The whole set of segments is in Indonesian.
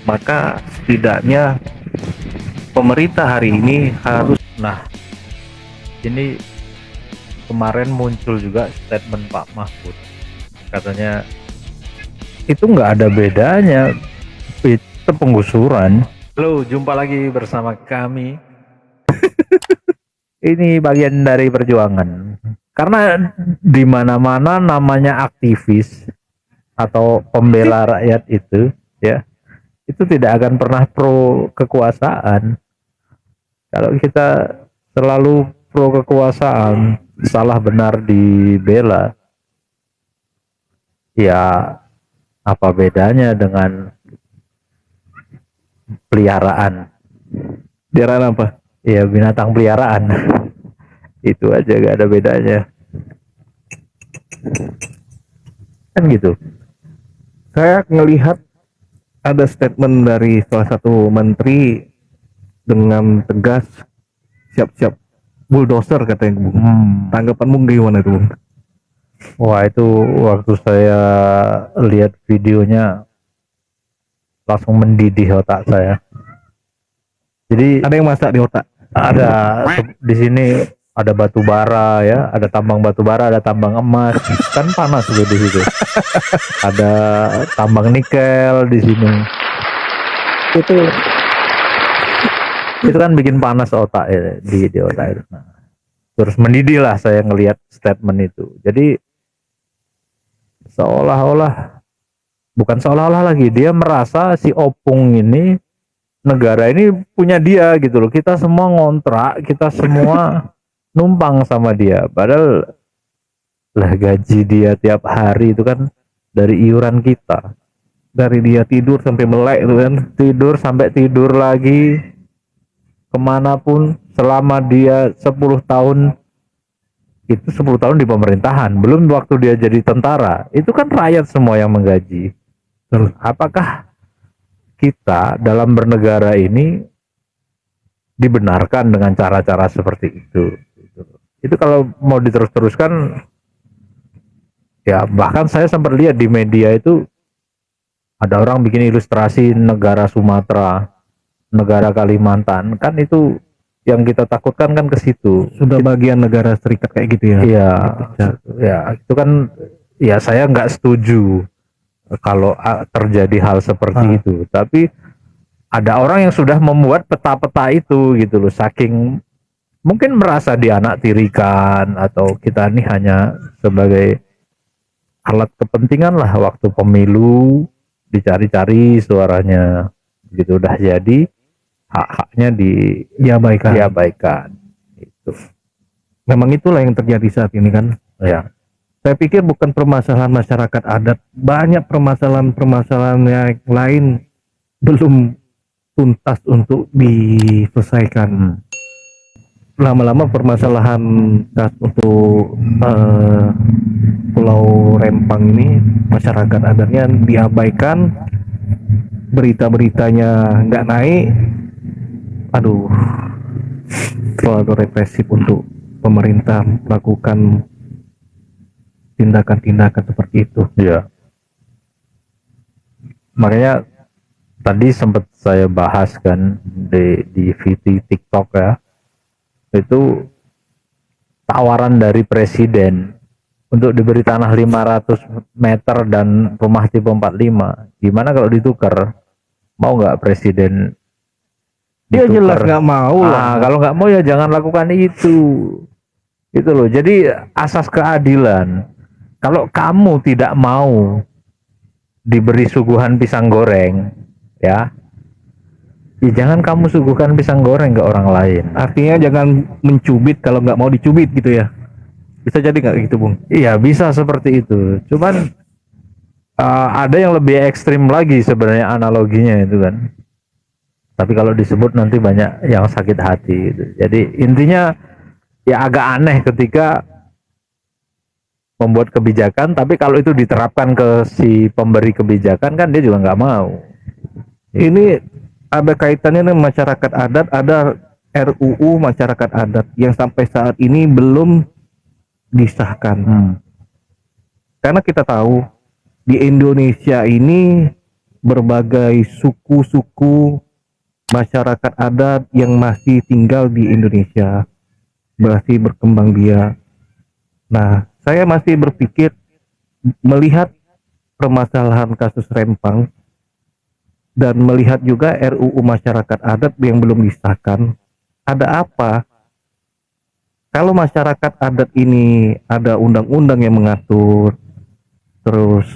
maka setidaknya pemerintah hari ini harus. Nah, ini kemarin muncul juga statement Pak Mahfud, katanya itu nggak ada bedanya, itu penggusuran. Halo, jumpa lagi bersama kami. Ini bagian dari perjuangan. Karena di mana-mana namanya aktivis atau pembela rakyat itu, ya, itu tidak akan pernah pro kekuasaan. Kalau kita selalu pro kekuasaan, salah benar dibela, ya apa bedanya dengan peliharaan? Peliharaan apa? Ya binatang peliharaan. Itu aja gak ada bedanya. Kan gitu. Saya ngelihat ada statement dari salah satu menteri dengan tegas, siap-siap bulldozer katanya, Bung. Tanggapanmu gimana itu, Bung? Wah, itu waktu saya lihat videonya langsung mendidih otak saya. Jadi Ada yang masak di otak? ada di sini ada batu bara, ya, ada tambang batu bara, ada tambang emas, kan panas loh di situ. Ada tambang nikel di sini. Itu kan bikin panas otak ya, di otak itu. Nah, terus mendidih lah saya ngelihat statement itu. Jadi seolah-olah, bukan seolah-olah lagi, dia merasa si Opung ini, negara ini punya dia gitu loh. Kita semua ngontrak, kita semua numpang sama dia. Padahal lah gaji dia tiap hari itu kan dari iuran kita. Dari dia tidur sampai melek itu kan. Tidur sampai tidur lagi, kemanapun selama dia 10 tahun, itu 10 tahun di pemerintahan, belum waktu dia jadi tentara, itu kan rakyat semua yang menggaji. Apakah kita dalam bernegara ini dibenarkan dengan cara-cara seperti itu? Itu kalau mau diterus-teruskan, ya bahkan saya sempat lihat di media itu ada orang bikin ilustrasi negara Sumatera, negara Kalimantan, kan itu yang kita takutkan kan ke situ. Sudah bagian negara serikat kayak gitu ya. Iya, ya itu kan, ya saya nggak setuju kalau terjadi hal seperti itu. Tapi ada orang yang sudah membuat peta-peta itu gitu loh, saking mungkin merasa dianak tirikan, atau kita ini hanya sebagai alat kepentingan lah, waktu pemilu dicari-cari suaranya gitu, udah jadi hak-haknya diabaikan itu. Memang itulah yang terjadi saat ini kan. Ya, Saya pikir bukan permasalahan masyarakat adat, banyak permasalahan-permasalahan yang lain belum tuntas untuk diselesaikan. Lama-lama permasalahan untuk Pulau Rempang ini, masyarakat adatnya diabaikan, berita-beritanya nggak naik. Aduh, terlalu represif untuk pemerintah melakukan tindakan-tindakan seperti itu. ya. Makanya tadi sempat saya bahas kan di VT TikTok ya, itu tawaran dari presiden untuk diberi tanah 500 meter dan rumah tipe 45. Gimana kalau ditukar? Mau nggak presiden Dia ditukar? jelas nggak mau lah. Kalau nggak mau ya jangan lakukan itu. Itu loh. Jadi asas keadilan. Kalau kamu tidak mau diberi suguhan pisang goreng, ya jangan kamu suguhkan pisang goreng ke orang lain. Artinya jangan mencubit kalau nggak mau dicubit gitu ya. Bisa jadi nggak gitu, Bung? Iya, bisa seperti itu. Cuman ada yang lebih ekstrim lagi sebenarnya analoginya itu kan. Tapi kalau disebut nanti banyak yang sakit hati gitu. Jadi intinya ya agak aneh ketika membuat kebijakan, tapi kalau itu diterapkan ke si pemberi kebijakan kan dia juga nggak mau. Ini ada kaitannya dengan masyarakat adat, ada RUU masyarakat adat yang sampai saat ini belum disahkan. Karena kita tahu di Indonesia ini berbagai suku-suku masyarakat adat yang masih tinggal di Indonesia, masih berkembang biak. Nah, saya masih berpikir melihat permasalahan kasus Rempang dan melihat juga RUU masyarakat adat yang belum disahkan. Ada apa? Kalau masyarakat adat ini ada undang-undang yang mengatur, terus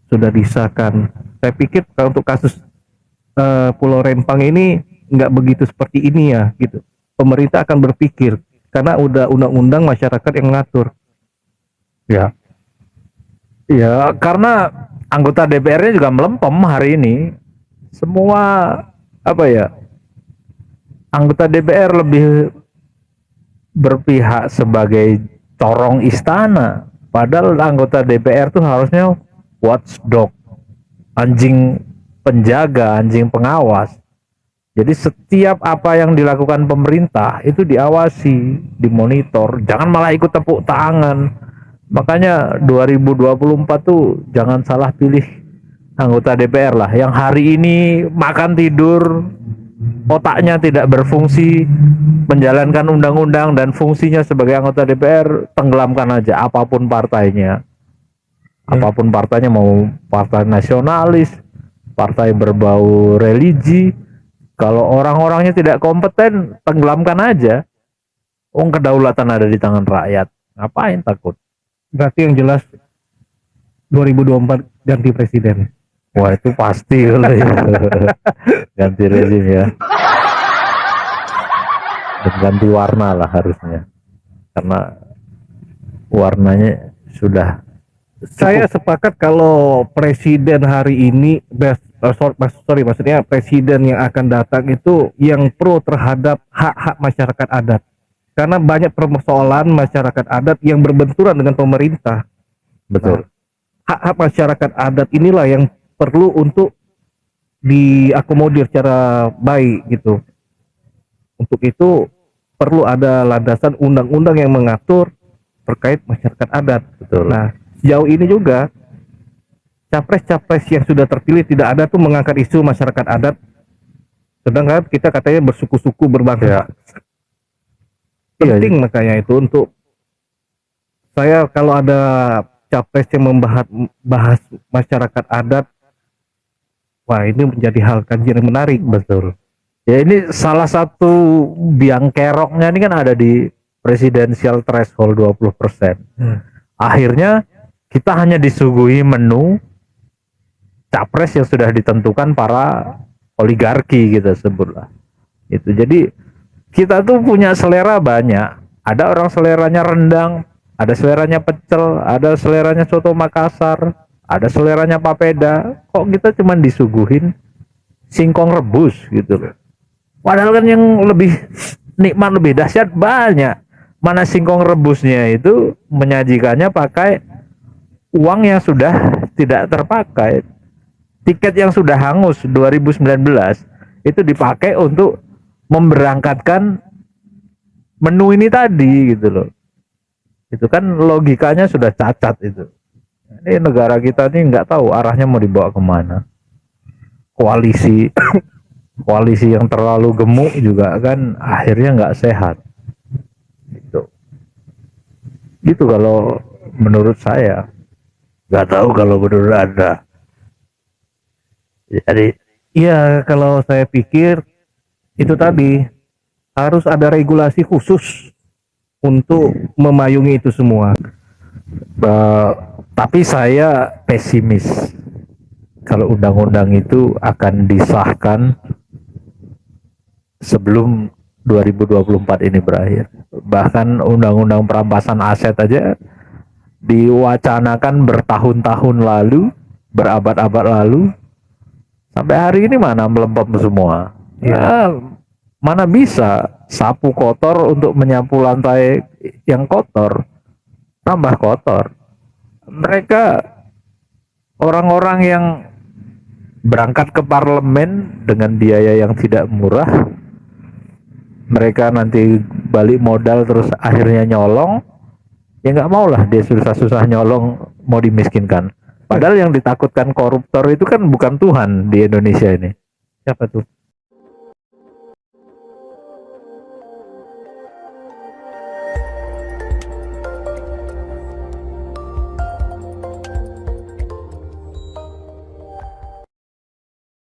sudah disahkan. Saya pikir kalau untuk kasus Pulau Rempang ini nggak begitu seperti ini ya, gitu. Pemerintah akan berpikir karena udah undang-undang masyarakat yang mengatur. Ya, ya karena anggota DPR-nya juga melempem hari ini. Semua apa ya? Anggota DPR lebih berpihak sebagai corong istana. Padahal anggota DPR tuh harusnya watchdog, anjing penjaga, anjing pengawas. Jadi setiap apa yang dilakukan pemerintah itu diawasi, dimonitor, jangan malah ikut tepuk tangan. Makanya 2024 tuh jangan salah pilih anggota DPR lah yang hari ini makan tidur, otaknya tidak berfungsi menjalankan undang-undang dan fungsinya sebagai anggota DPR, tenggelamkan aja apapun partainya. Apapun partainya, mau partai nasionalis, partai berbau religi, kalau orang-orangnya tidak kompeten, tenggelamkan aja. Kedaulatan ada di tangan rakyat. Ngapain takut? Berarti yang jelas 2024 ganti presiden. Wah, itu pasti kalau ya. Ganti rezim ya. Dan ganti warna lah harusnya. Karena warnanya sudah Saya sepakat kalau presiden hari ini, maksudnya presiden yang akan datang itu yang pro terhadap hak-hak masyarakat adat. Karena banyak persoalan masyarakat adat yang berbenturan dengan pemerintah. betul. Hak-hak masyarakat adat inilah yang perlu untuk diakomodir secara baik gitu. Untuk itu perlu ada landasan undang-undang yang mengatur terkait masyarakat adat. Betul. Nah, sejauh ini juga capres-capres yang sudah terpilih tidak ada tuh mengangkat isu masyarakat adat. Sedangkan kita katanya bersuku-suku berbangsa. Ya. Penting makanya itu untuk saya kalau ada capres yang bahas masyarakat adat, wah ini menjadi hal kajian yang menarik. Betul. Ya ini salah satu biang keroknya ini kan ada di presidensial threshold 20%. Akhirnya kita hanya disuguhi menu capres yang sudah ditentukan para oligarki kita sebutlah. Itu jadi kita tuh punya selera banyak. Ada orang seleranya rendang, ada seleranya pecel, ada seleranya soto Makassar, ada seleranya papeda. Kok kita cuma disuguhin singkong rebus gitu loh. Padahal kan yang lebih nikmat, lebih dahsyat banyak. Mana singkong rebusnya itu menyajikannya pakai uang yang sudah tidak terpakai. Tiket yang sudah hangus 2019 itu dipakai untuk memberangkatkan menu ini tadi gitu loh. Itu kan logikanya sudah cacat itu. Ini negara kita ini nggak tahu arahnya mau dibawa kemana. Koalisi koalisi yang terlalu gemuk juga kan akhirnya nggak sehat. Gitu kalau menurut saya. Nggak tahu kalau menurut Anda. Jadi Iya, kalau saya pikir itu tadi harus ada regulasi khusus untuk memayungi itu semua. tapi saya pesimis kalau undang-undang itu akan disahkan sebelum 2024 ini berakhir. Bahkan undang-undang perampasan aset aja diwacanakan bertahun-tahun lalu, berabad-abad lalu, sampai hari ini mana melempem semua. Ya, mana bisa sapu kotor untuk menyapu lantai yang kotor, tambah kotor. Mereka orang-orang yang berangkat ke parlemen dengan biaya yang tidak murah, mereka nanti balik modal terus akhirnya nyolong. Ya nggak mau lah dia susah-susah nyolong mau dimiskinkan. Padahal yang ditakutkan koruptor itu kan bukan Tuhan di Indonesia ini. Siapa tuh?